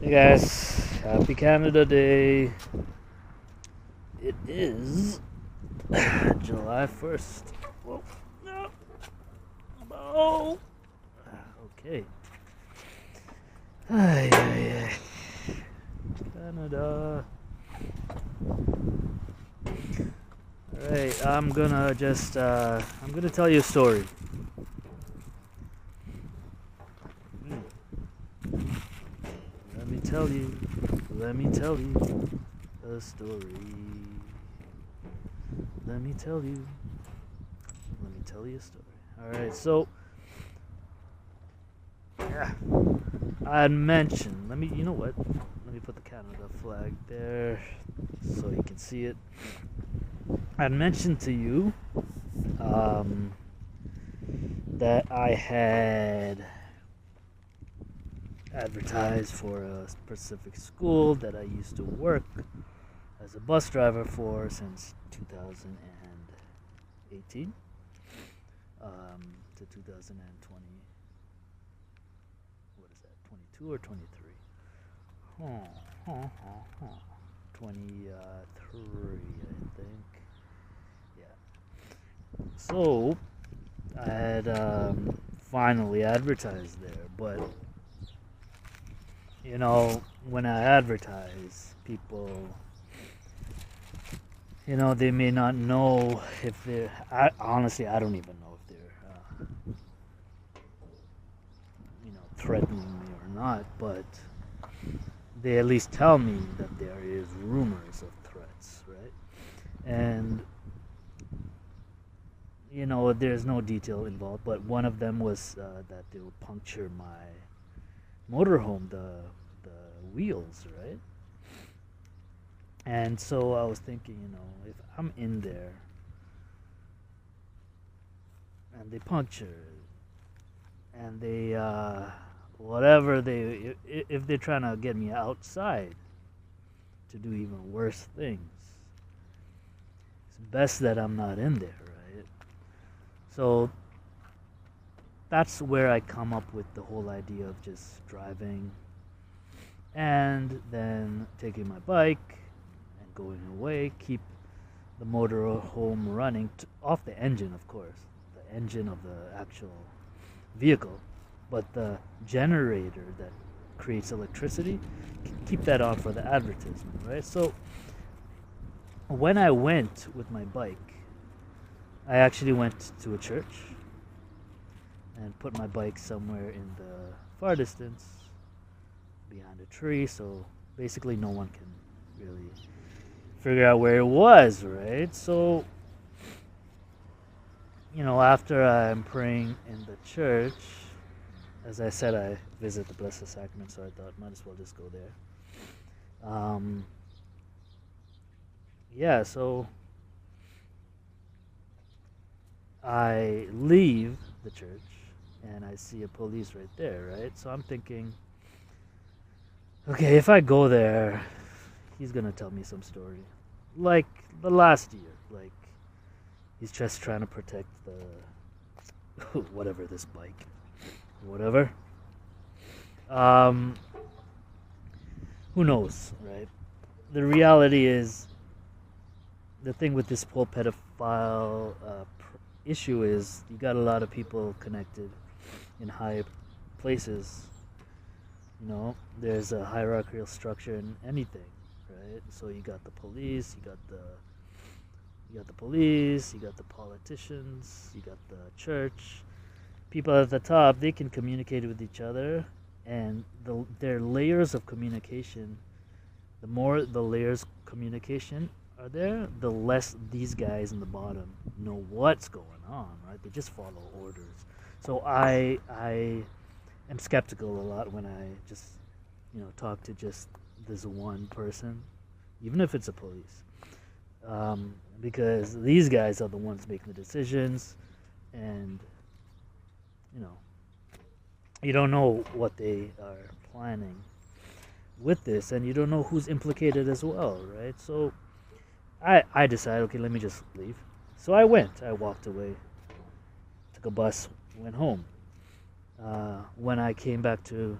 Hey guys, happy Canada Day. It is July 1st. Whoa, no. Oh. Okay. Ay, ay, ay. Canada. Alright, I'm gonna tell you a story. Let me tell you a story. Let me tell you a story. Alright, so, yeah, I had mentioned, you know what? Let me put the Canada flag there so you can see it. I had mentioned to you um, that I had advertised for a specific school that I used to work as a bus driver for since 2018 to 2020. What is that? 22 or 23? Oh, 23, I think. Yeah. So I had finally advertised there, but when I advertise, people, they may not know if they're. Honestly, I don't even know if they're, threatening me or not. But they at least tell me that there is rumors of threats, right? And there's no detail involved. But one of them was that they will puncture my motorhome, the wheels, right? And so I was thinking, if I'm in there and they puncture it, and they, whatever if they're trying to get me outside to do even worse things, it's best that I'm not in there, right? So that's where I come up with the whole idea of just driving and then taking my bike and going away, keep the motor home running off the engine, of course, the engine of the actual vehicle, but the generator that creates electricity, keep that on for the advertisement, right? So when I went with my bike, I actually went to a church and put my bike somewhere in the far distance behind a tree, so basically no one can really figure out where it was, right? So, after I'm praying in the church, as I said, I visit the Blessed Sacrament, so I thought might as well just go there. Yeah, so I leave the church and I see a police right there, right? So I'm thinking, okay, if I go there, he's gonna tell me some story, like the last year, like he's just trying to protect the whatever this bike, whatever. Um, who knows, right? The reality is, the thing with this whole pedophile issue is you got a lot of people connected in high places. There's a hierarchical structure in anything, right? So you got the police, you got the politicians, you got the church. People at the top, they can communicate with each other, and their layers of communication. The more the layers communication are there, the less these guys in the bottom know what's going on, right? They just follow orders. So I am skeptical a lot when I just talk to just this one person, even if it's a police, because these guys are the ones making the decisions, and you know you don't know what they are planning with this, and you don't know who's implicated as well, right? So I decided, okay, let me just leave. So I walked away, took a bus, went home. When I came back to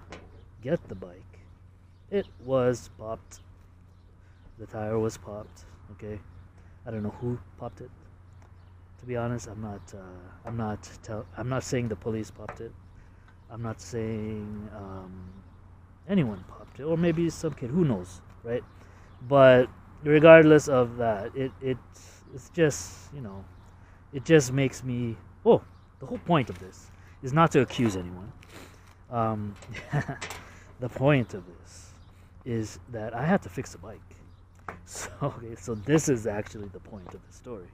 get the bike, it was popped. The tire was popped. Okay, I don't know who popped it. To be honest, I'm not saying the police popped it. I'm not saying anyone popped it, or maybe some kid. Who knows, right? But regardless of that, it's just, it just makes me. Oh, the whole point of this is not to accuse anyone. Um, the point of this is that I had to fix a bike. So okay, so this is actually the point of the story.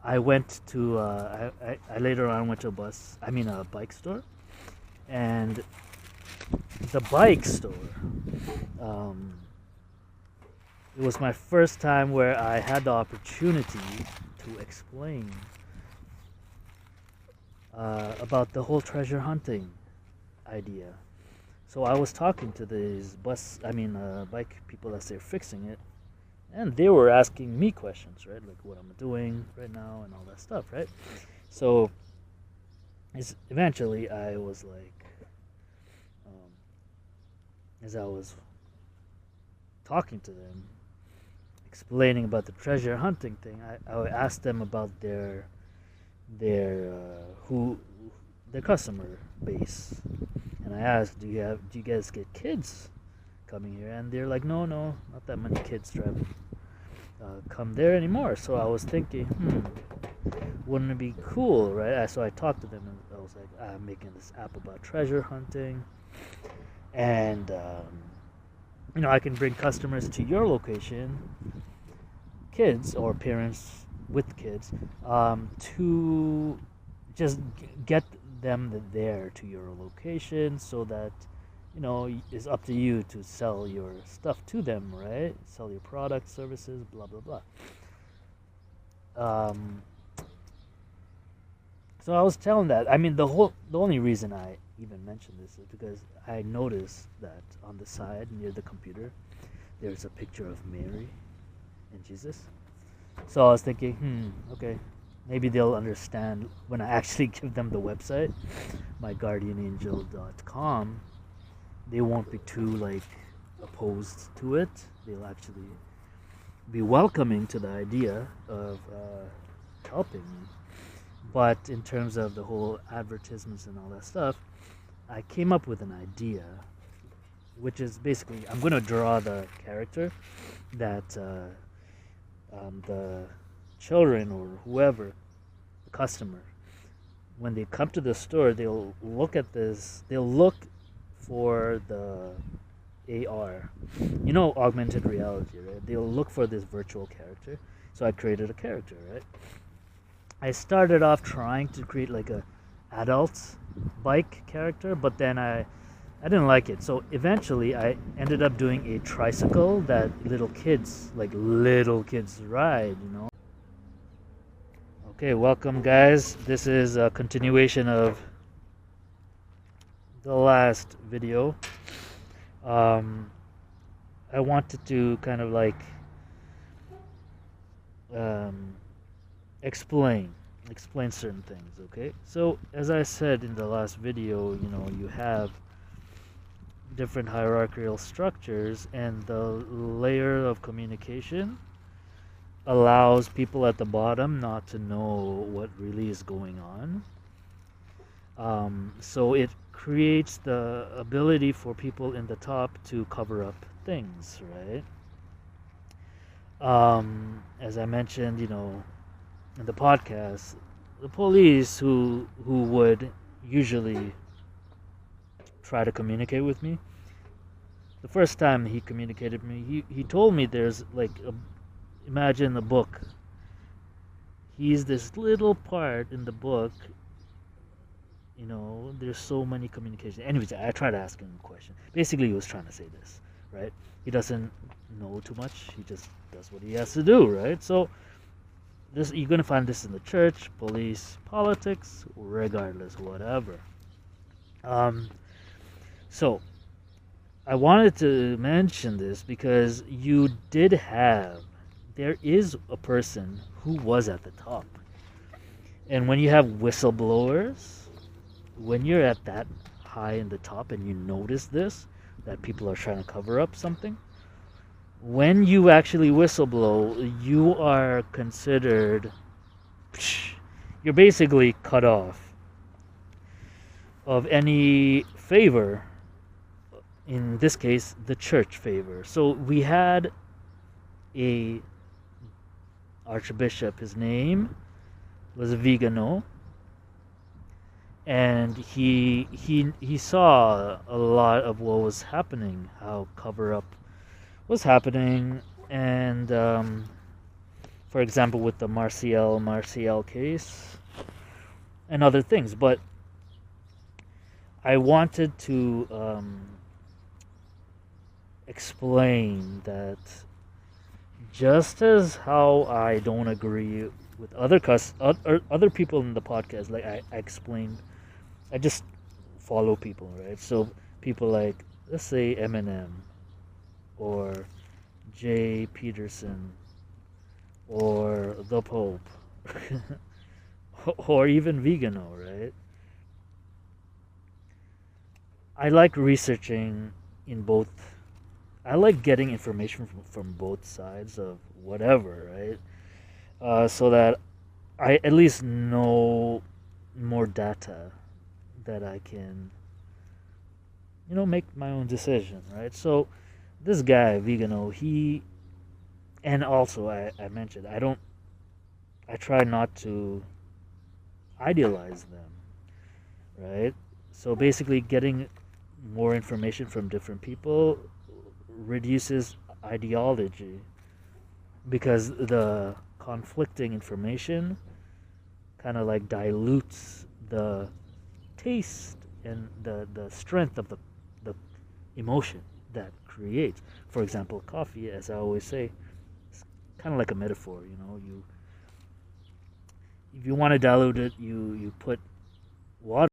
I went to I later on went to a bike store, and the bike store. Um, it was my first time where I had the opportunity to explain about the whole treasure hunting idea. So I was talking to these bike people as they're fixing it, and they were asking me questions, right? Like what I'm doing right now and all that stuff, right? So eventually I was like, as I was talking to them, explaining about the treasure hunting thing, I asked them about their who their customer base, and I asked, do you guys get kids coming here? And they're like, no, not that many kids come there anymore. So I was thinking, wouldn't it be cool, right? So I talked to them, and I was like, I'm making this app about treasure hunting, and I can bring customers to your location, kids or parents with kids, to just get them there to your location, so that it's up to you to sell your stuff to them, right? Sell your products, services, blah blah blah. So I was telling that. I mean, the only reason I even mentioned this is because I noticed that on the side near the computer, there's a picture of Mary and Jesus. So I was thinking, okay, maybe they'll understand when I actually give them the website, myguardianangel.com. They won't be too opposed to it. They'll actually be welcoming to the idea of helping me. But in terms of the whole advertisements and all that stuff, I came up with an idea, which is basically I'm going to draw the character that the children or whoever, the customer, when they come to the store, they'll look at this, they'll look for the AR, augmented reality, right? They'll look for this virtual character. So I created a character, right? I started off trying to create like a adult bike character, but then I didn't like it. So eventually I ended up doing a tricycle that little kids ride, Okay, welcome guys. This is a continuation of the last video. I wanted to kind of explain certain things, okay? So as I said in the last video, you have different hierarchical structures, and the layer of communication allows people at the bottom not to know what really is going on. So it creates the ability for people in the top to cover up things, right? As I mentioned, in the podcast, the police who would usually try to communicate with me, the first time he communicated with me, he told me there's imagine a book. He's this little part in the book. There's so many communications. Anyways, I tried asking him a question. Basically, he was trying to say this, right? He doesn't know too much. He just does what he has to do, right? So you're gonna find this in the church, police, politics, regardless, whatever. So I wanted to mention this because there is a person who was at the top. And when you have whistleblowers, when you're at that high in the top and you notice this, that people are trying to cover up something. When you actually whistleblow, you are considered, you're basically cut off of any favor, in this case, the church favor. So we had a archbishop, his name was Vigano, and he saw a lot of what was happening, how cover up was happening, and for example with the Marcial case and other things. But I wanted to explain that just as how I don't agree with other people in the podcast, like I explained, I just follow people, right? So people like, let's say, Eminem or Jay Peterson or the Pope or even Vigano, right? I like researching in both. I like getting information from both sides of whatever, right? So that I at least know more data that I can, make my own decision, right? So this guy Vigano, and also I mentioned I try not to idealize them, right? So basically, getting more information from different people reduces ideology, because the conflicting information kind of like dilutes the taste and the strength of the emotion that creates. For example, coffee, as I always say, it's kind of like a metaphor. You if you want to dilute it, you put water